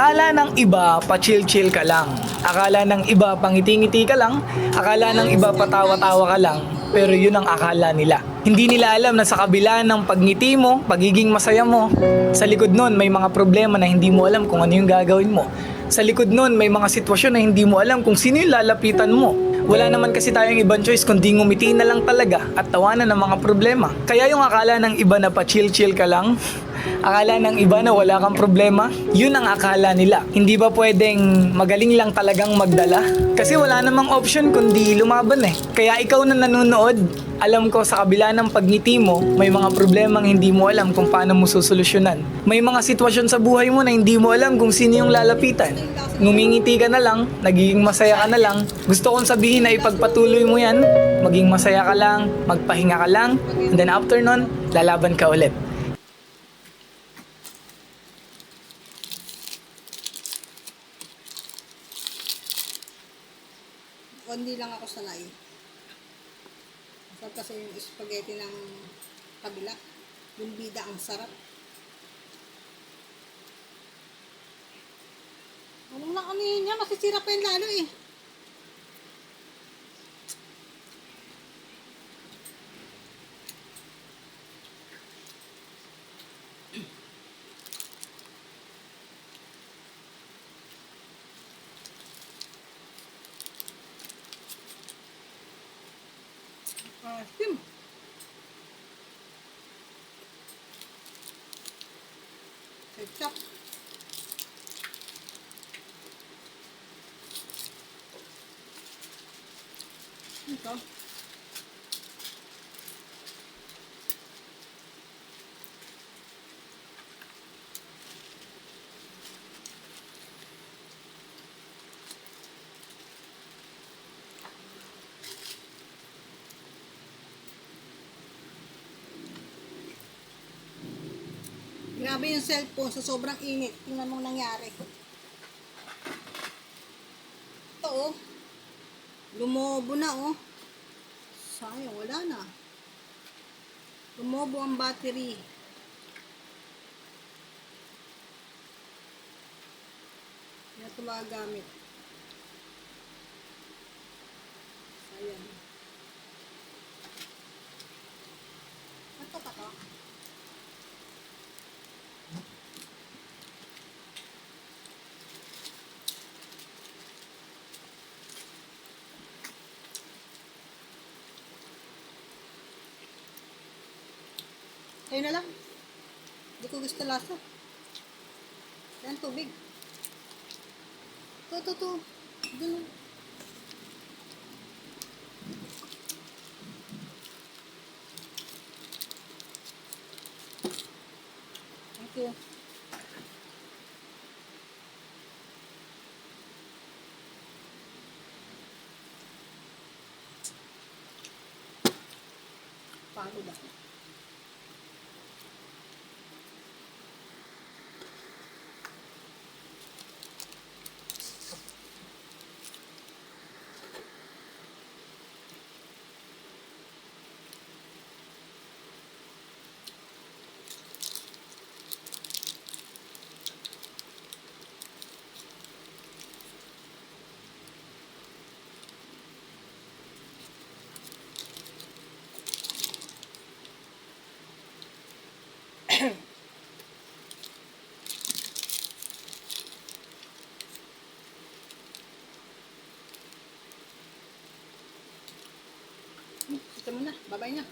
Akala ng iba, pa-chill-chill ka lang. Akala ng iba, pangiti-ngiti ka lang. Akala ng iba, patawa-tawa ka lang. Pero yun ang akala nila. Hindi nila alam na sa kabila ng pagngiti mo, pagiging masaya mo, sa likod nun may mga problema na hindi mo alam kung ano yung gagawin mo. Sa likod nun may mga sitwasyon na hindi mo alam kung sino yung lalapitan mo. Wala naman kasi tayong ibang choice kundi ngumiti na lang talaga at tawanan ng mga problema. Kaya yung akala ng iba na pa-chill-chill ka lang, akala ng iba na wala kang problema, yun ang akala nila. Hindi ba pwedeng magaling lang talagang magdala? Kasi wala namang option kundi lumaban eh. Kaya ikaw na nanonood, alam ko sa kabila ng pagngiti mo, may mga problemang hindi mo alam kung paano mo susolusyonan. May mga sitwasyon sa buhay mo na hindi mo alam kung sino yung lalapitan. Ngumingiti ka na lang, nagiging masaya ka na lang. Gusto kong sabihin na ipagpatuloy mo yan, maging masaya ka lang, magpahinga ka lang, and then after nun, lalaban ka ulit. Hindi lang ako sanay. Masarap kasi yung spaghetti ng kabila. Yung bida ang sarap. Anong lang ano yun niya? Masisira pa yun lalo eh. Asim. Ketchup. Ito. Grabe yung cellphone sa sobrang init. Tingnan mo nangyari. Ito oh. Lumobo na oh. Sayang, wala na. Lumobo ang battery. Hindi na ito magagamit. Sayang. Ito pa to. Ayun na lang. Hindi ko gusto lasa. Yan, tubig. To. Doon. Thank you. Pagod ako. Ito mo na. Babay na.